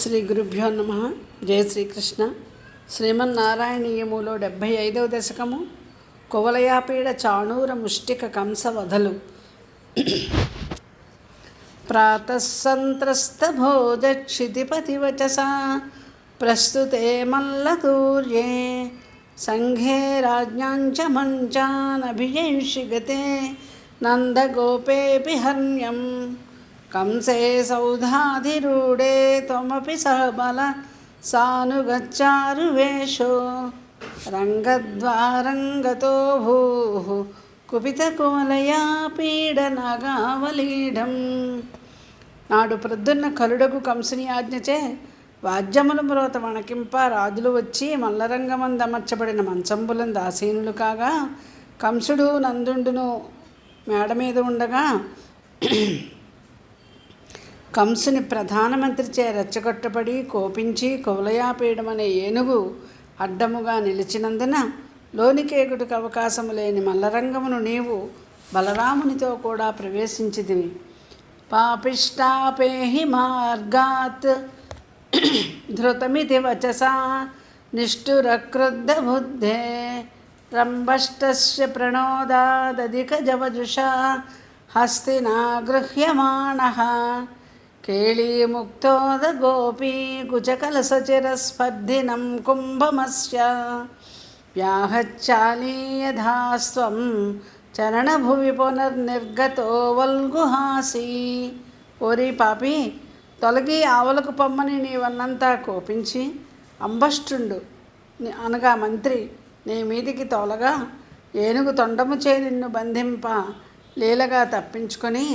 శ్రీ గురుభ్యో నమ. జయ శ్రీకృష్ణ. శ్రీమన్నారాయణీయములో 75వ దశకము. కువలయాపీడ చాణూర ముష్టిక కంస వధలు. ప్రాతస్సంత్రస్తభోజక్షితిపతివచసా ప్రస్తుతే మల్లతూర్యే సంఘే రాజ్ఞాంచ మంచానభిజయుషి గతే నందగోపేపి హర్మ్యం కంసే సౌధాధిరూఢే త్వమపి సహబల సానుగచ్చారువేషో రంగద్వారంగతో భూః కుపితకువలయా పీడనగావలీఢం. నాడు ప్రొద్దున్న కరుడగు కంసుని ఆజ్ఞచే వాద్యముల మ్రోత వణకింప రాజులు వచ్చి మల్లరంగమందమర్చబడిన మంచంబులందు ఆసీనులు కాగా కంసుడు నందుండును మేడ మీద ఉండగా కంసుని ప్రధానమంత్రిచే రెచ్చగొట్టబడి కోపించి కువలయాపీడమనే ఏనుగు అడ్డముగా నిలిచినందున లోనికేగుటకు అవకాశము లేని మల్లరంగమును నీవు బలరామునితో కూడా ప్రవేశించితివి. పాపిష్టాపేహి మార్గాత్ ధృతమితి వచసా నిష్ఠురక్రుద్ధ బుద్ధే రంభష్టస్య ప్రణోదాదధిక జవజుషా హస్తినా గృహ్యమాణః కేళీముక్తోద గోపీ కుచకలసచిరస్పర్ధినం కుంభమస్య వ్యాహచ్చాలీయధాస్త్వం చరణభువి పునర్నిర్గతో వల్గుహాసి. ఓరి పాపి, తొలగి ఆవలకు పొమ్మని నీవన్నంతా కోపించి అంబష్టుండు అనగా మంత్రి నీ మీదికి తోలగా ఏనుగు తొండము చే నిన్ను బంధింప లీలగా తప్పించుకొని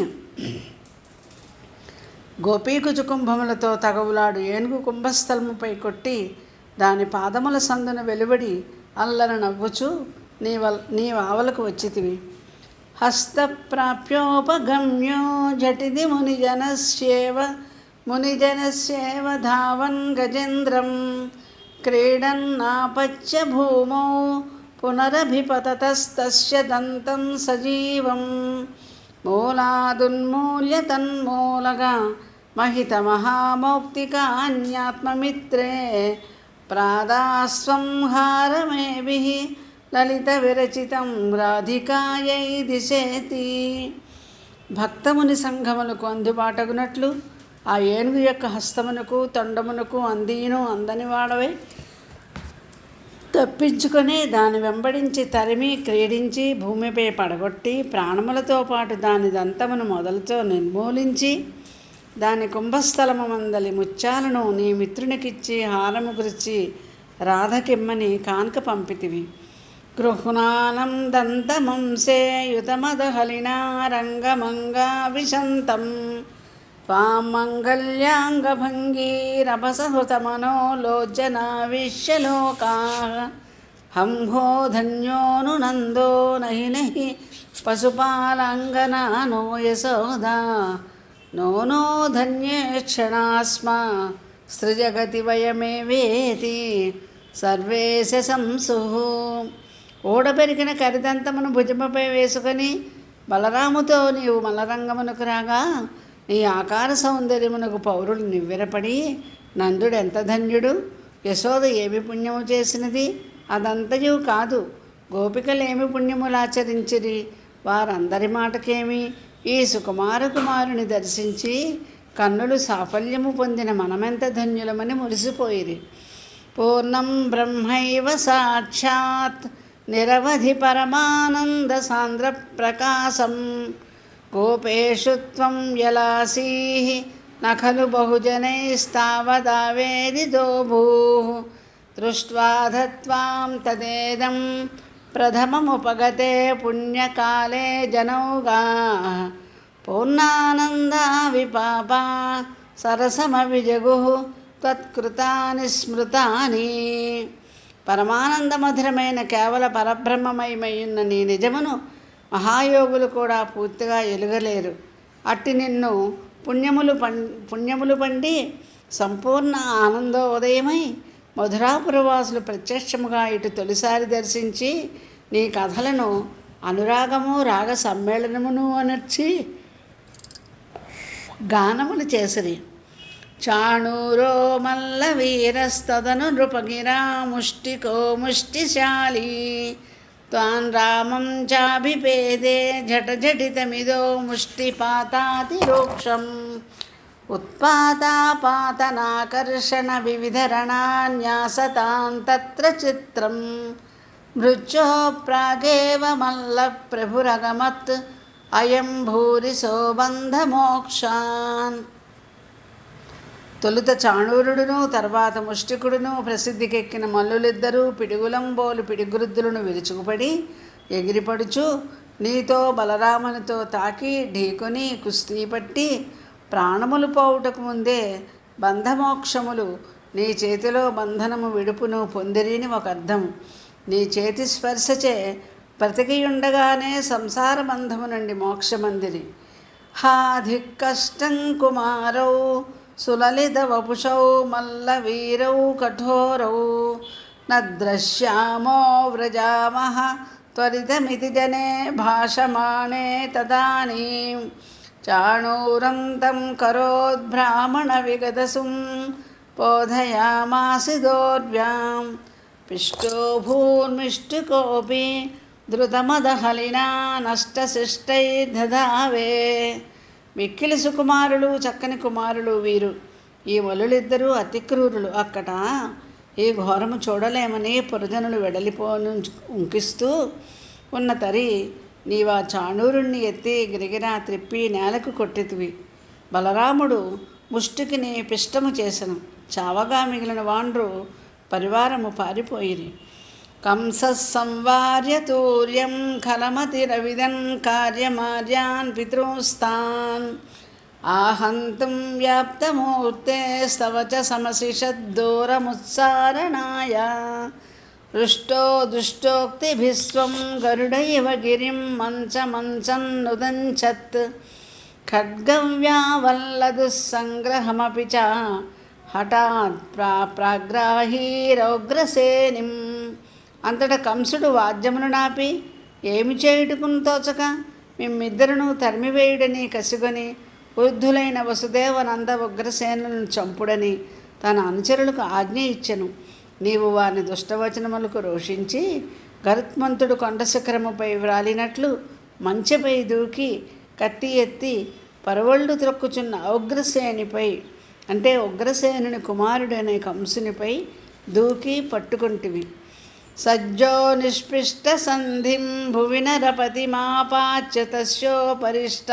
గోపీకుచుకుంభములతో తగవులాడు ఏనుగు కుంభస్థలముపై కొట్టి దాని పాదముల సందున వెలువడి అల్లన నవ్వుచు నీవావలకు వచ్చితివి. హస్తప్రాప్యోపగమ్యో జటిది మునిజనస్యేవ ధావన్ గజేంద్రం క్రీడన్నాపత్య భూమౌ పునరభిపతతస్తస్య దంతం సజీవం మూలాదున్మూల్య తన్మూలగా మహితమహామౌక్తికాన్యాత్మమిత్రే ప్రాదాస్వంహారమేభిః లలిత విరచితం రాధికాయై దిశేతి. భక్తముని సంఘములకు అందుబాటగునట్లు ఆ ఏనుగు యొక్క హస్తమునకు తొండమునకు అందీను అందని వాడవై తప్పించుకొని దాని వెంబడించి తరిమి క్రీడించి భూమిపై పడగొట్టి ప్రాణములతో పాటు దాని దంతమును మొదలుతో నిర్మూలించి దాని కుంభస్థలము మందలి ముత్యాలను నీ మిత్రునికిచ్చి హారము గురిచి రాధకిమ్మని కాన్క పంపితివి. గృహ్ణానం దంతమంసే యుతమదహలినా రంగమంగా విశంతం త్వాం మంగళ్యాంగభంగీరభసహృతమనో లోచనావిశ్యలోకాః హంహో ధన్యోను నందో నహి నహి పశుపాలాంగనా నో యశోదా నో ధన్యేక్షణాస్మా సృజగతి వయమేవేతి సర్వే శంసుః. ఓడపెరిగిన కరిదంతమును భుజముపై వేసుకొని బలరాముతో నీవు మల్లరంగమునకు రాగా నీ ఆకార సౌందర్యమునకు పౌరులు నివ్వెరపడి నందుడు ఎంత ధన్యుడు, యశోద ఏమి పుణ్యము చేసినది, అదంతయు కాదు గోపికలేమి పుణ్యములాచరించిరి, వారందరి మాటకేమి ఈ సుకుమారుని దర్శించి కన్నులు సాఫల్యము పొందిన మనమెంత ధన్యులమని మురిసిపోయిరి. పూర్ణం బ్రహ్మైవ సాక్షాత్ నిరవధి పరమానంద సాంద్ర ప్రకాశం గోపేషు త్వం యలాసీః నఖలు బహుజనైస్తావదావేదితో భూః దృష్ట్వా ధత్వాం తదేదం ప్రథమముపగతే పుణ్యకాలే జనౌగాః పూర్ణానందా విపాపా సరసమవిజగుః త్వత్కృతాని స్మృతాని. పరమానంద మధురమైన కేవల పరబ్రహ్మమయమయ్యున్న నీ నిజమును మహాయోగులు కూడా పూర్తిగా ఎలుగలేరు. అట్టి నిన్ను పుణ్యములు పండి సంపూర్ణ ఆనందోదయమై మధురాపురవాసులు ప్రత్యక్షముగా ఇటు తొలిసారి దర్శించి నీ కథలను అనురాగము రాగ సమ్మేళనమును అనర్చి గానములు చేసిరి. చాణూరో మల్లవీరస్తదను నృపగిరా ముష్టికో ముష్టిశాలీ త్వాన్ రామం చాభిపేదే జటజటితమిదో ముష్టిపాతాతిరోక్షం ఉత్పాతాపాతనాకర్షణ వివిధరణాన్యాసతాం తత్ర చిత్రం మృత్యో ప్రాగేవ మల్ల ప్రభురగమత్ అయం భూరిసో బంధమోక్షాన్. తొలుత చాణూరుడును తర్వాత ముష్టికుడును ప్రసిద్ధికెక్కిన మల్లులిద్దరూ పిడుగులంబోలు పిడిగురుద్దులను విరుచుకుపడి ఎగిరిపడుచు నీతో బలరామునితో తాకి ఢీకొని కుస్తీ పట్టి ప్రాణములు పోవుటకు ముందే బంధమోక్షములు నీ చేతిలో బంధనము విడుపును పొందిరిని ఒక అర్థం. నీ చేతి స్పర్శచే బ్రతికియుండగానే సంసార బంధము నుండి మోక్షమందిరి. హాధికష్టం కుమారౌ సులలిత వపుషౌ మల్లవీరౌ కఠోరౌ నద్రశ్యామో వ్రజామః త్వరితమితి జనే భాషమాణే తదానీం చాణూరం తం కరోద్బ్రాహ్మణ విగతసుం బోధయామాసి దోర్వ్యాం పిష్టో భూన్మిష్టికోపి ధృతమదహలినా నష్టశిష్టైర్దధావే. మిక్కిలి సుకుమారులు చక్కని కుమారులు వీరు. ఈ మల్లులిద్దరూ అతి క్రూరులు. అక్కట ఈ ఘోరము చూడలేమని పురజనులు వెడలిపోను ఉంకిస్తూ ఉన్న తరి నీవా చాణూరుణ్ణి ఎత్తి గిరిగిరా త్రిప్పి నేలకు కొట్టితివి. బలరాముడు ముష్టికిని పిష్టము చేసెను. చావగా మిగిలిన వాండ్రు పరివారము పారిపోయిరి. కంస సంవార్య తూర్యం ఖలమతిరవిదన్ కార్యమార్యాన్ పితృస్తాన్ ఆహంతుం వ్యాప్తమూర్తే స్తవచ సమశిషద్దూరముత్సారణాయ రుష్టో దుష్టోక్తిభిస్వం గరుడైవ గిరిం మంచన్నుదంచత్ ఖడ్గవ్యావల్లదుస్సంగ్రహమపి చ హఠాత్ ప్రాగ్రాహీరౌగ్రసేనిం. అంతటా కంసుడు వాద్యమును నాపి ఏమి చేయుటకును తోచక మిమ్మిద్దరును తరిమివేయుడని కసిగొని వృద్ధులైన వసుదేవనంద ఉగ్రసేనులను చంపుడని తన అనుచరులకు ఆజ్ఞ ఇచ్చెను. నీవు వాని దుష్టవచనములకు రోషించి గరుత్మంతుడు కొండ శిఖరముపై వ్రాలినట్లు మంచెపై దూకి కత్తి ఎత్తి పరవళ్ళు త్రొక్కుచున్న ఉగ్రసేనిపై అంటే ఉగ్రసేనుని కుమారుడనే కంసునిపై దూకి పట్టుకుంటివి. సజ్జో నిష్పిష్ట సంధిం భువి నరపతి మాపాచ్య తస్యోపరిష్ట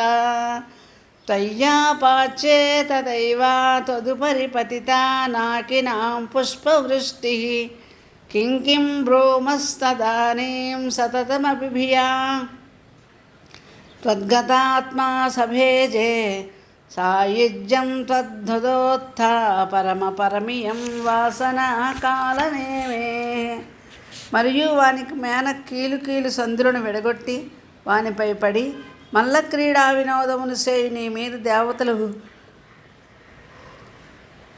త్వయ్యాపాచ్యే తదైవ తదుపరి పతితా నాకినాం పుష్పవృష్టి కిం కిం బ్రూమస్తదానీం సతతమపి భియా త్వద్గతాత్మా సభేజే సాయుజ్యం త్వద్ధుదోత్థ పరమపరమియం వాసనా కాలనేమే. మరియు వానికి మేన కీలు సందులను విడగొట్టి వానిపై పడి మల్ల క్రీడా వినోదమును చేయి నీ మీద దేవతలు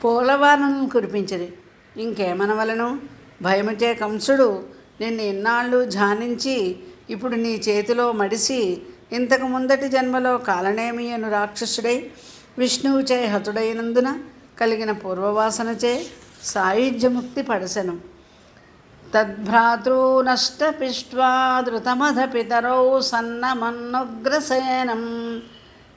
పూలవానలను కురిపించది. ఇంకేమనవలను? భయముచే కంసుడు నిన్ను ఇన్నాళ్ళు ధ్యానించి ఇప్పుడు నీ చేతిలో మడిసి ఇంతకు ముందటి జన్మలో కాలనేమి అను రాక్షసుడై విష్ణువుచే హతుడైనందున కలిగిన పూర్వవాసనచే సాయుధ్యముక్తి పడసెను. తద్భ్రాతృనష్టపిష్ట్వా ధృతమధ పితరౌ సన్నమన్నుగ్రసేనం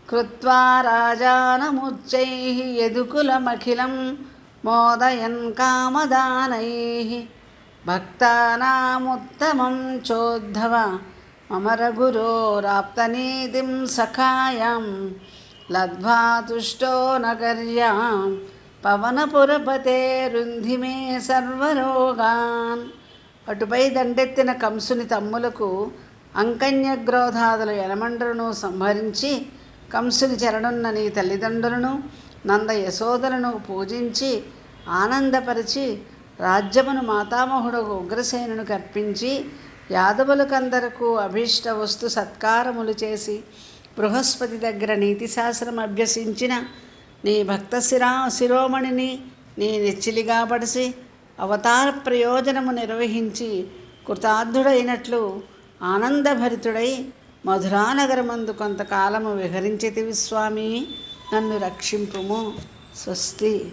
కృత్వా రాజానముచ్చైః యదుకులమఖిలం మోదయన్ కామదానైః భక్తానాముత్తమం చోద్ధవ మమ రఘురోరాప్తనీతిం సఖాయాం లబ్ధ్వా తుష్టో నగర్యాం పవనపురపతే రుంధిమే సర్వరోగాన్. అటుపై దండెత్తిన కంసుని తమ్ములకు అంకన్యగ్రోధాదుల యనమండలను సంహరించి కంసుని చెరనున్న నీ తల్లిదండ్రులను నంద యశోదలను పూజించి ఆనందపరిచి రాజ్యమును మాతామహుడకు ఉగ్రసేనునికి అర్పించి యాదవులకందరకు అభీష్ట వస్తు సత్కారములు చేసి బృహస్పతి దగ్గర నీతిశాస్త్రం అభ్యసించిన నీ భక్త శిరోమణిని నీ నెచ్చిలిగా పడిసి అవతార ప్రయోజనము నిర్వహించి కృతార్థుడైనట్లు ఆనందభరితుడై మధురానగరమందు కొంతకాలము విహరించితివి స్వామి, నన్ను రక్షింపుము. స్వస్తి.